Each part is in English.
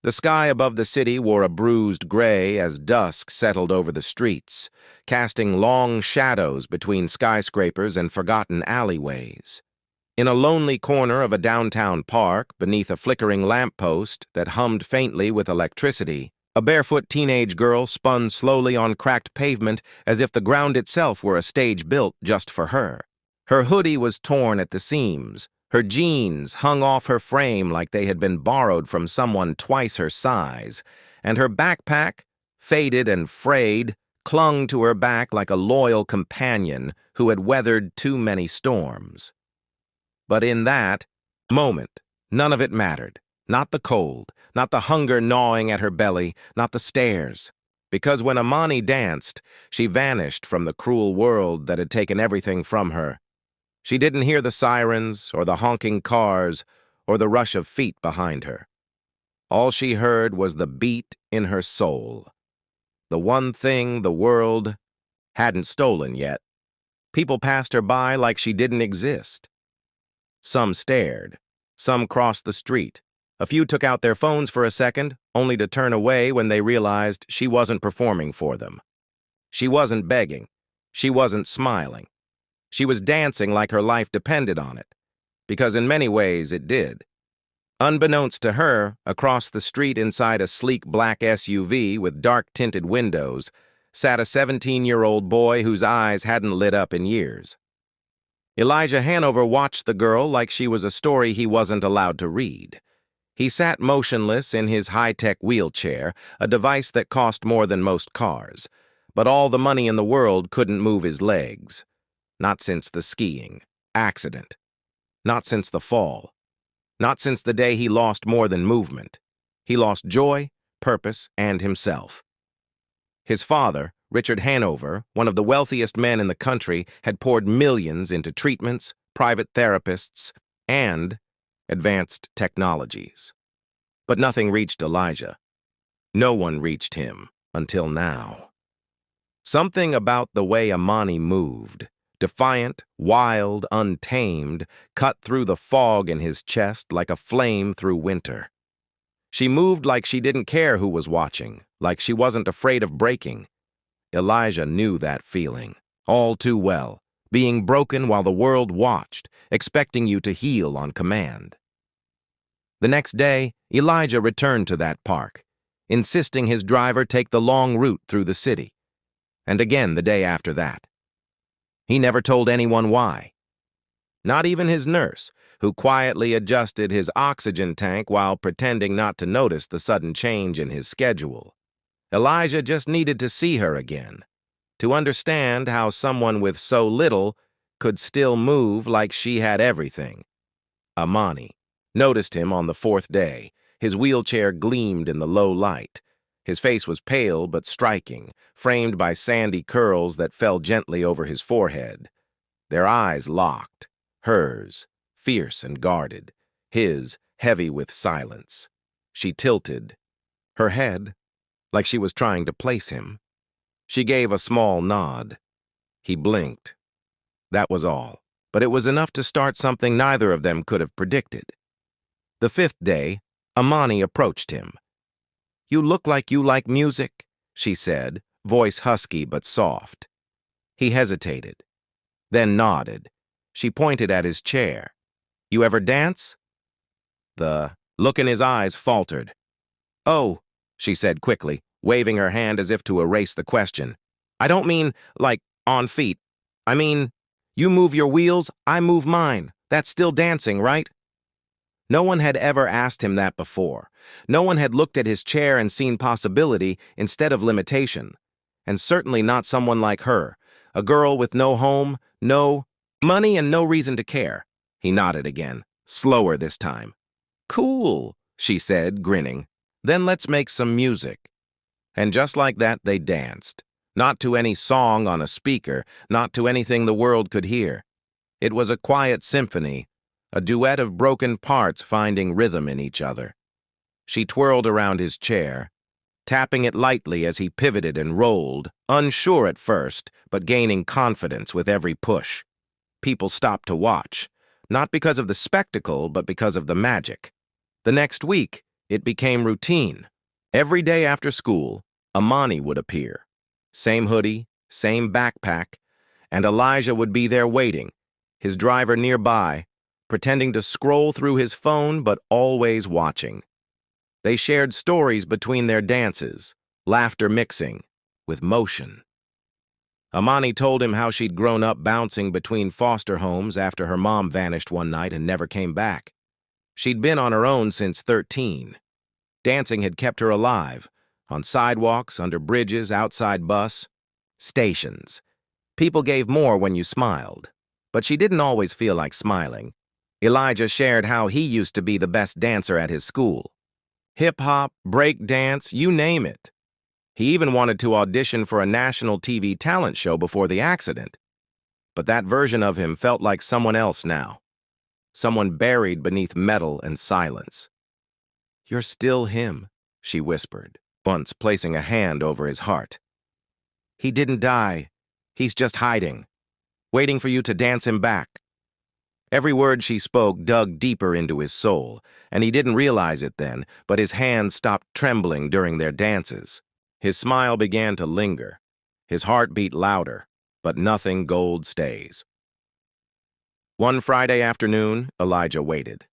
The sky above the city wore a bruised gray as dusk settled over the streets, casting long shadows between skyscrapers and forgotten alleyways. In a lonely corner of a downtown park, beneath a flickering lamppost that hummed faintly with electricity, a barefoot teenage girl spun slowly on cracked pavement as if the ground itself were a stage built just for her. Her hoodie was torn at the seams. Her jeans hung off her frame like they had been borrowed from someone twice her size, and her backpack, faded and frayed, clung to her back like a loyal companion who had weathered too many storms. But in that moment, none of it mattered. Not the cold, not the hunger gnawing at her belly, not the stares. Because when Amani danced, she vanished from the cruel world that had taken everything from her. She didn't hear the sirens, or the honking cars, or the rush of feet behind her. All she heard was the beat in her soul. The one thing the world hadn't stolen yet. People passed her by like she didn't exist. Some stared. Some crossed the street. A few took out their phones for a second, only to turn away when they realized she wasn't performing for them. She wasn't begging. She wasn't smiling. She was dancing like her life depended on it, because in many ways it did. Unbeknownst to her, across the street inside a sleek black SUV with dark-tinted windows, sat a 17-year-old boy whose eyes hadn't lit up in years. Elijah Hanover watched the girl like she was a story he wasn't allowed to read. He sat motionless in his high-tech wheelchair, a device that cost more than most cars, but all the money in the world couldn't move his legs. Not since the skiing accident. Not since the fall. Not since the day he lost more than movement. He lost joy, purpose, and himself. His father, Richard Hanover, one of the wealthiest men in the country, had poured millions into treatments, private therapists, and advanced technologies. But nothing reached Elijah. No one reached him until now. Something about the way Amani moved, defiant, wild, untamed, cut through the fog in his chest like a flame through winter. She moved like she didn't care who was watching, like she wasn't afraid of breaking. Elijah knew that feeling, all too well, being broken while the world watched, expecting you to heal on command. The next day, Elijah returned to that park, insisting his driver take the long route through the city. And again the day after that. He never told anyone why. Not even his nurse, who quietly adjusted his oxygen tank while pretending not to notice the sudden change in his schedule. Elijah just needed to see her again, to understand how someone with so little could still move like she had everything. Amani noticed him on the fourth day. His wheelchair gleamed in the low light. His face was pale but striking, framed by sandy curls that fell gently over his forehead. Their eyes locked, hers, fierce and guarded, his, heavy with silence. She tilted, her head, like she was trying to place him. She gave a small nod. He blinked. That was all, but it was enough to start something neither of them could have predicted. The fifth day, Amani approached him. "You look like you like music," she said, voice husky but soft. He hesitated, then nodded. She pointed at his chair. "You ever dance?" The look in his eyes faltered. "Oh," she said quickly, waving her hand as if to erase the question. "I don't mean, like, on feet. I mean, you move your wheels, I move mine. That's still dancing, right?" No one had ever asked him that before. No one had looked at his chair and seen possibility instead of limitation. And certainly not someone like her, a girl with no home, no money, and no reason to care. He nodded again, slower this time. "Cool," she said, grinning. "Then let's make some music." And just like that, they danced. Not to any song on a speaker, not to anything the world could hear. It was a quiet symphony, a duet of broken parts finding rhythm in each other. She twirled around his chair, tapping it lightly as he pivoted and rolled, unsure at first, but gaining confidence with every push. People stopped to watch, not because of the spectacle, but because of the magic. The next week, It became routine. Every day after school, Amani would appear. Same hoodie, same backpack, and Elijah would be there waiting, his driver nearby, pretending to scroll through his phone but always watching. They shared stories between their dances, laughter mixing with motion. Amani told him how she'd grown up bouncing between foster homes after her mom vanished one night and never came back. She'd been on her own since 13. Dancing had kept her alive, on sidewalks, under bridges, outside bus stations. People gave more when you smiled, but she didn't always feel like smiling. Elijah shared how he used to be the best dancer at his school. Hip-hop, break dance, you name it. He even wanted to audition for a national TV talent show before the accident. But that version of him felt like someone else now. Someone buried beneath metal and silence. "You're still him," she whispered, once placing a hand over his heart. "He didn't die. He's just hiding, waiting for you to dance him back." Every word she spoke dug deeper into his soul, and he didn't realize it then, but his hands stopped trembling during their dances. His smile began to linger. His heart beat louder, but nothing gold stays. One Friday afternoon, Elijah waited.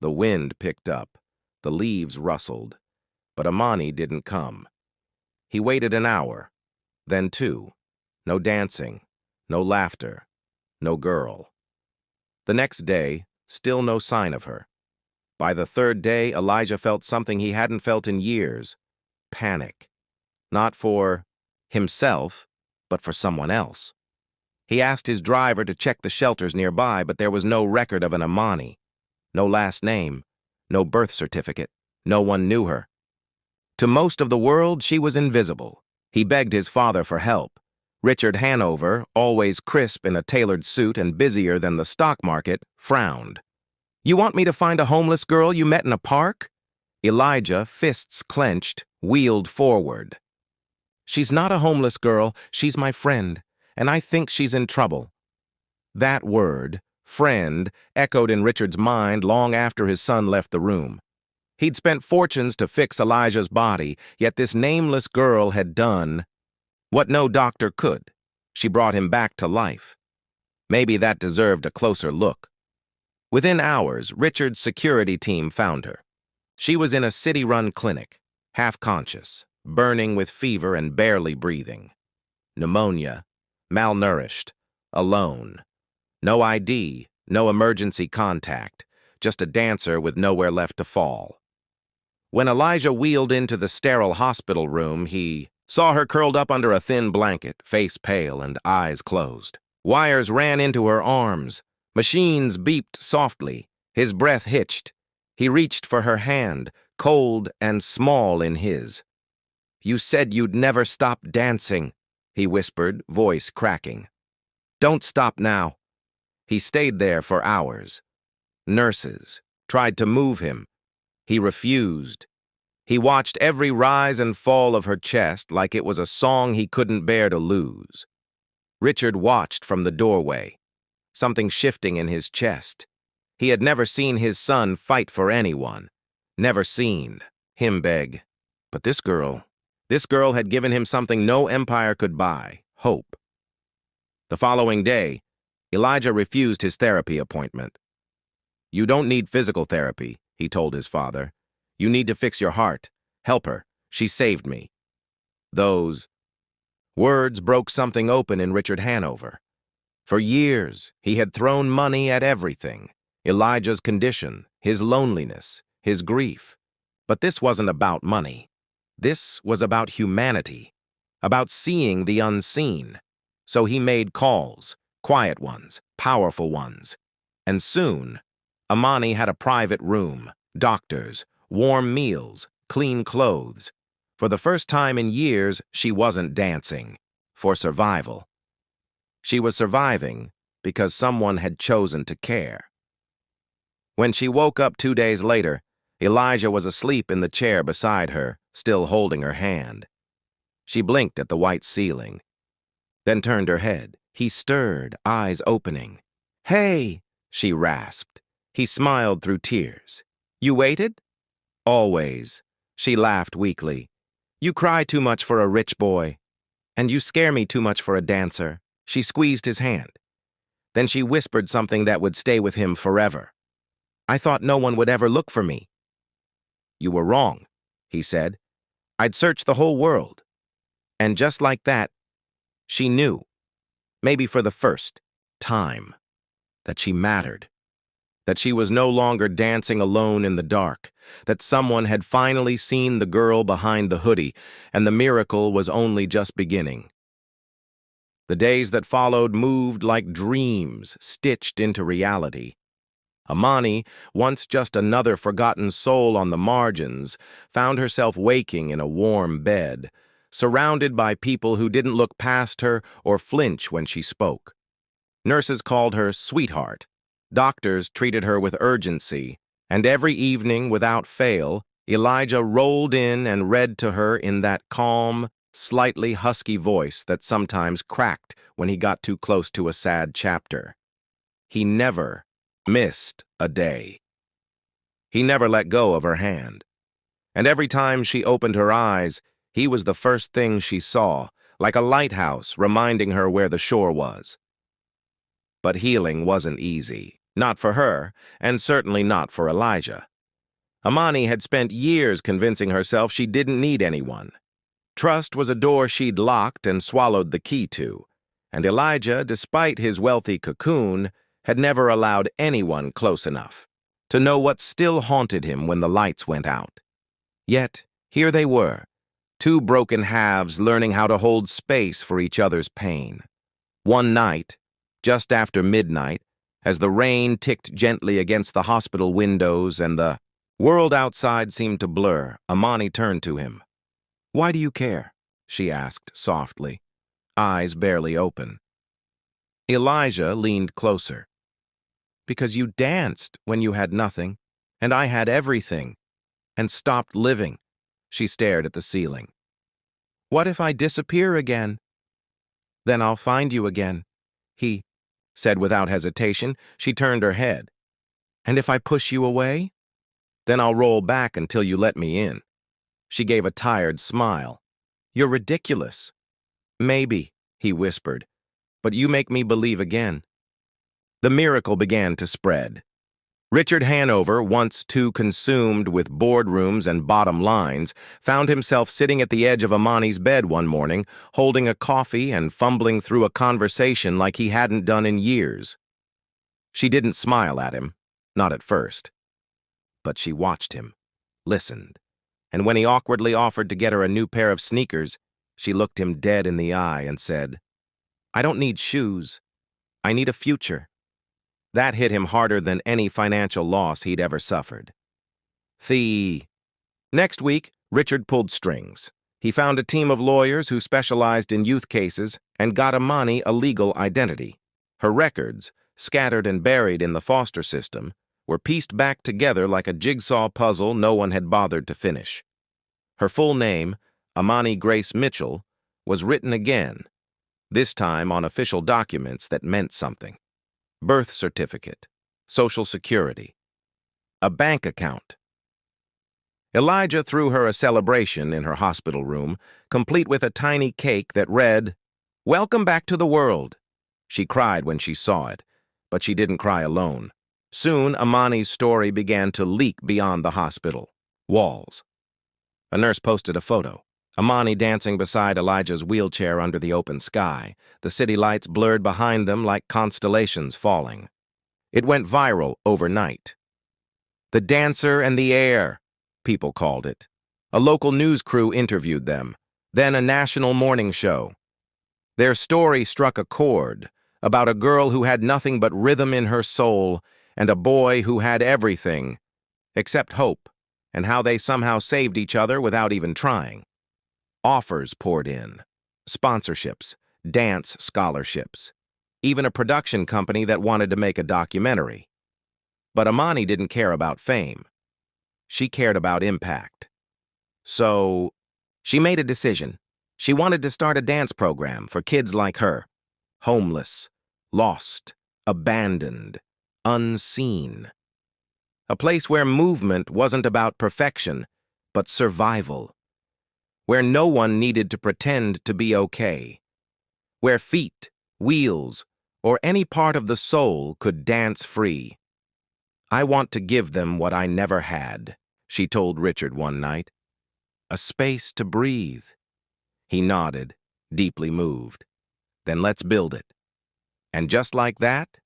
The wind picked up. The leaves rustled. But Amani didn't come. He waited an hour, then 2. No dancing, no laughter, no girl. The next day, still no sign of her. By the 3rd day, Elijah felt something he hadn't felt in years: panic. Not for himself, but for someone else. He asked his driver to check the shelters nearby, but there was no record of an Amani. No last name, no birth certificate. No one knew her. To most of the world, she was invisible. He begged his father for help. Richard Hanover, always crisp in a tailored suit and busier than the stock market, frowned. "You want me to find a homeless girl you met in a park?" Elijah, fists clenched, wheeled forward. "She's not a homeless girl, she's my friend, and I think she's in trouble." That word, friend, echoed in Richard's mind long after his son left the room. He'd spent fortunes to fix Elijah's body, yet this nameless girl had done what no doctor could. She brought him back to life. Maybe that deserved a closer look. Within hours, Richard's security team found her. She was in a city-run clinic, half-conscious, burning with fever and barely breathing. Pneumonia, malnourished, alone. No ID, no emergency contact, just a dancer with nowhere left to fall. When Elijah wheeled into the sterile hospital room, he saw her curled up under a thin blanket, face pale and eyes closed. Wires ran into her arms. Machines beeped softly. His breath hitched. He reached for her hand, cold and small in his. "You said you'd never stop dancing," he whispered, voice cracking. "Don't stop now." He stayed there for hours. Nurses tried to move him. He refused. He watched every rise and fall of her chest like it was a song he couldn't bear to lose. Richard watched from the doorway, something shifting in his chest. He had never seen his son fight for anyone, never seen him beg. But this girl had given him something no empire could buy: hope. The following day, Elijah refused his therapy appointment. "You don't need physical therapy," he told his father. "You need to fix your heart. Help her. She saved me." Those words broke something open in Richard Hanover. For years, he had thrown money at everything: Elijah's condition, his loneliness, his grief. But this wasn't about money. This was about humanity, about seeing the unseen. So he made calls, quiet ones, powerful ones. And soon, Amani had a private room, doctors, warm meals, clean clothes. For the first time in years, she wasn't dancing for survival. She was surviving because someone had chosen to care. When she woke up 2 days later, Elijah was asleep in the chair beside her, still holding her hand. She blinked at the white ceiling, then turned her head. He stirred, eyes opening. "Hey," she rasped. He smiled through tears. "You waited?" Always. She laughed weakly. You cry too much for a rich boy. And you scare me too much for a dancer. She squeezed his hand. Then she whispered something that would stay with him forever. I thought no one would ever look for me. You were wrong, he said. I'd searched the whole world. And just like that, she knew, maybe for the first time, that she mattered. That she was no longer dancing alone in the dark, that someone had finally seen the girl behind the hoodie, and the miracle was only just beginning. The days that followed moved like dreams stitched into reality. Amani, once just another forgotten soul on the margins, found herself waking in a warm bed, surrounded by people who didn't look past her or flinch when she spoke. Nurses called her sweetheart. Doctors treated her with urgency, and every evening, without fail, Elijah rolled in and read to her in that calm, slightly husky voice that sometimes cracked when he got too close to a sad chapter. He never missed a day. He never let go of her hand. And every time she opened her eyes, he was the first thing she saw, like a lighthouse reminding her where the shore was. But healing wasn't easy. Not for her, and certainly not for Elijah. Amani had spent years convincing herself she didn't need anyone. Trust was a door she'd locked and swallowed the key to, and Elijah, despite his wealthy cocoon, had never allowed anyone close enough to know what still haunted him when the lights went out. Yet, here they were, two broken halves learning how to hold space for each other's pain. One night, just after midnight, as the rain ticked gently against the hospital windows and the world outside seemed to blur, Amani turned to him. Why do you care? She asked softly, eyes barely open. Elijah leaned closer. Because you danced when you had nothing, and I had everything, and stopped living. She stared at the ceiling. What if I disappear again? Then I'll find you again, he said without hesitation. She turned her head. And if I push you away? Then I'll roll back until you let me in. She gave a tired smile. You're ridiculous. Maybe, he whispered, but you make me believe again. The miracle began to spread. Richard Hanover, once too consumed with boardrooms and bottom lines, found himself sitting at the edge of Amani's bed one morning, holding a coffee and fumbling through a conversation like he hadn't done in years. She didn't smile at him, not at first. But she watched him, listened, and when he awkwardly offered to get her a new pair of sneakers, she looked him dead in the eye and said, I don't need shoes. I need a future. That hit him harder than any financial loss he'd ever suffered. Next week, Richard pulled strings. He found a team of lawyers who specialized in youth cases and got Amani a legal identity. Her records, scattered and buried in the foster system, were pieced back together like a jigsaw puzzle no one had bothered to finish. Her full name, Amani Grace Mitchell, was written again, this time on official documents that meant something. Birth certificate, Social Security, a bank account. Elijah threw her a celebration in her hospital room, complete with a tiny cake that read, Welcome back to the world. She cried when she saw it, but she didn't cry alone. Soon, Amani's story began to leak beyond the hospital walls. A nurse posted a photo. Amani dancing beside Elijah's wheelchair under the open sky, the city lights blurred behind them like constellations falling. It went viral overnight. The dancer and the air, people called it. A local news crew interviewed them, then a national morning show. Their story struck a chord about a girl who had nothing but rhythm in her soul and a boy who had everything, except hope, and how they somehow saved each other without even trying. Offers poured in. Sponsorships, dance scholarships, even a production company that wanted to make a documentary. But Amani didn't care about fame. She cared about impact. So, she made a decision. She wanted to start a dance program for kids like her. Homeless, lost, abandoned, unseen. A place where movement wasn't about perfection, but survival. Where no one needed to pretend to be okay. Where feet, wheels, or any part of the soul could dance free. "I want to give them what I never had," she told Richard one night. "A space to breathe." He nodded, deeply moved. "Then let's build it." And just like that,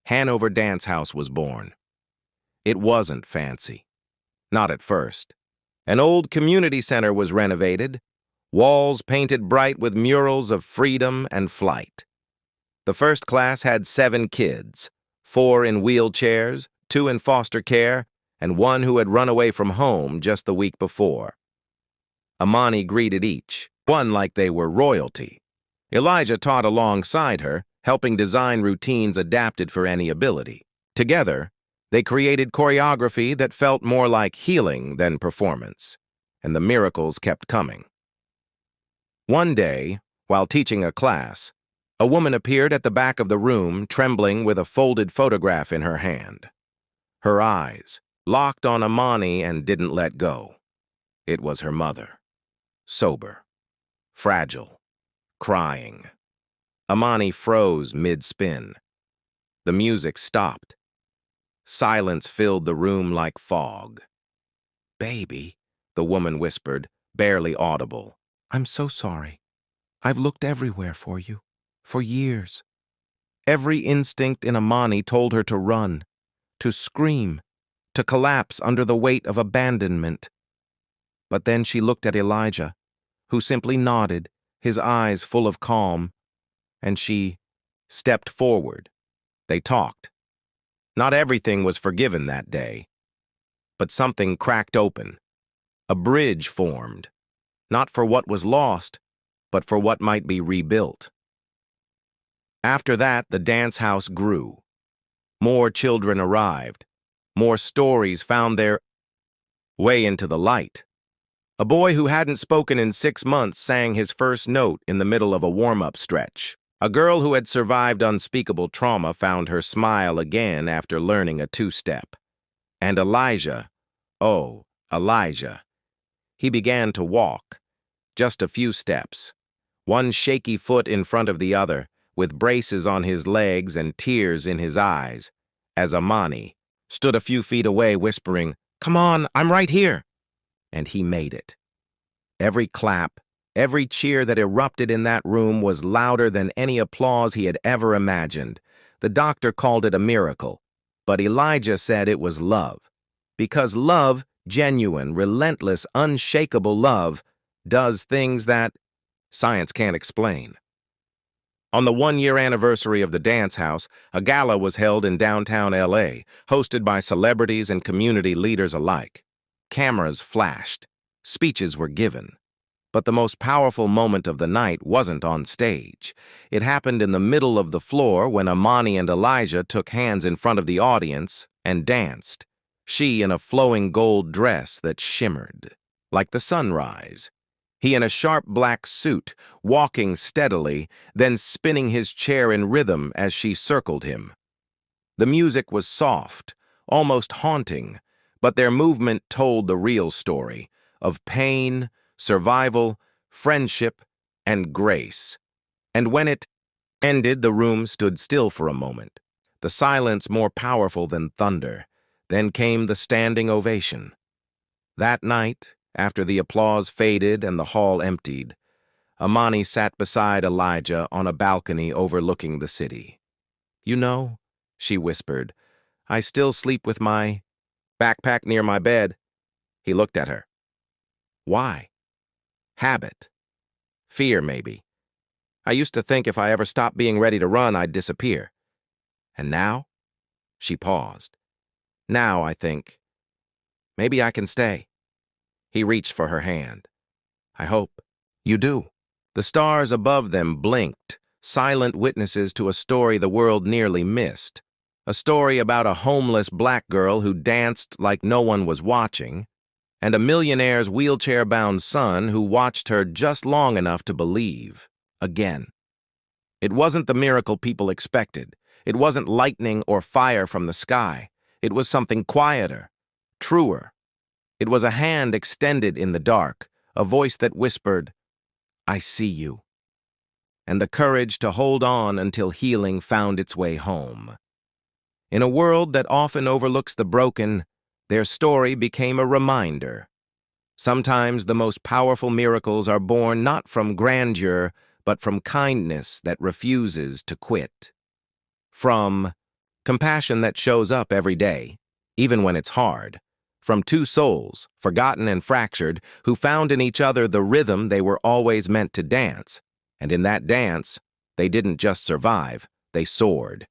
Hanover Dance House was born. It wasn't fancy. Not at first. An old community center was renovated, walls painted bright with murals of freedom and flight. The first class had 7 kids, 4 in wheelchairs, 2 in foster care, and 1 who had run away from home just the week before. Amani greeted each, one like they were royalty. Elijah taught alongside her, helping design routines adapted for any ability. Together, they created choreography that felt more like healing than performance, and the miracles kept coming. One day, while teaching a class, a woman appeared at the back of the room, trembling with a folded photograph in her hand. Her eyes locked on Amani and didn't let go. It was her mother. Sober, fragile, crying. Amani froze mid-spin. The music stopped. Silence filled the room like fog. "Baby," the woman whispered, barely audible. "I'm so sorry. I've looked everywhere for you, for years." Every instinct in Amani told her to run, to scream, to collapse under the weight of abandonment. But then she looked at Elijah, who simply nodded, his eyes full of calm, and she stepped forward. They talked. Not everything was forgiven that day, but something cracked open. A bridge formed, not for what was lost, but for what might be rebuilt. After that, the dance house grew. More children arrived. More stories found their way into the light. A boy who hadn't spoken in 6 months sang his first note in the middle of a warm-up stretch. A girl who had survived unspeakable trauma found her smile again after learning a 2-step. And Elijah, oh, Elijah, he began to walk, just a few steps, one shaky foot in front of the other, with braces on his legs and tears in his eyes, as Amani stood a few feet away whispering, "Come on, I'm right here." And he made it. Every clap, every cheer that erupted in that room was louder than any applause he had ever imagined. The doctor called it a miracle, but Elijah said it was love. Because love, genuine, relentless, unshakable love, does things that science can't explain. On the 1-year anniversary of the dance house, a gala was held in downtown LA, hosted by celebrities and community leaders alike. Cameras flashed. Speeches were given. But the most powerful moment of the night wasn't on stage. It happened in the middle of the floor when Amani and Elijah took hands in front of the audience and danced, she in a flowing gold dress that shimmered like the sunrise. He in a sharp black suit, walking steadily, then spinning his chair in rhythm as she circled him. The music was soft, almost haunting, but their movement told the real story of pain, survival, friendship, and grace. And when it ended, the room stood still for a moment, the silence more powerful than thunder. Then came the standing ovation. That night, after the applause faded and the hall emptied, Amani sat beside Elijah on a balcony overlooking the city. "You know," she whispered, "I still sleep with my backpack near my bed." He looked at her. "Why?" "Habit. Fear, maybe. I used to think if I ever stopped being ready to run, I'd disappear. And now?" She paused. "Now, I think, maybe I can stay." He reached for her hand. "I hope you do." The stars above them blinked, silent witnesses to a story the world nearly missed. A story about a homeless black girl who danced like no one was watching, and a millionaire's wheelchair-bound son who watched her just long enough to believe, again. It wasn't the miracle people expected. It wasn't lightning or fire from the sky. It was something quieter, truer. It was a hand extended in the dark, a voice that whispered, "I see you," and the courage to hold on until healing found its way home. In a world that often overlooks the broken, their story became a reminder. Sometimes the most powerful miracles are born not from grandeur, but from kindness that refuses to quit. From compassion that shows up every day, even when it's hard. From two souls, forgotten and fractured, who found in each other the rhythm they were always meant to dance. And in that dance, they didn't just survive, they soared.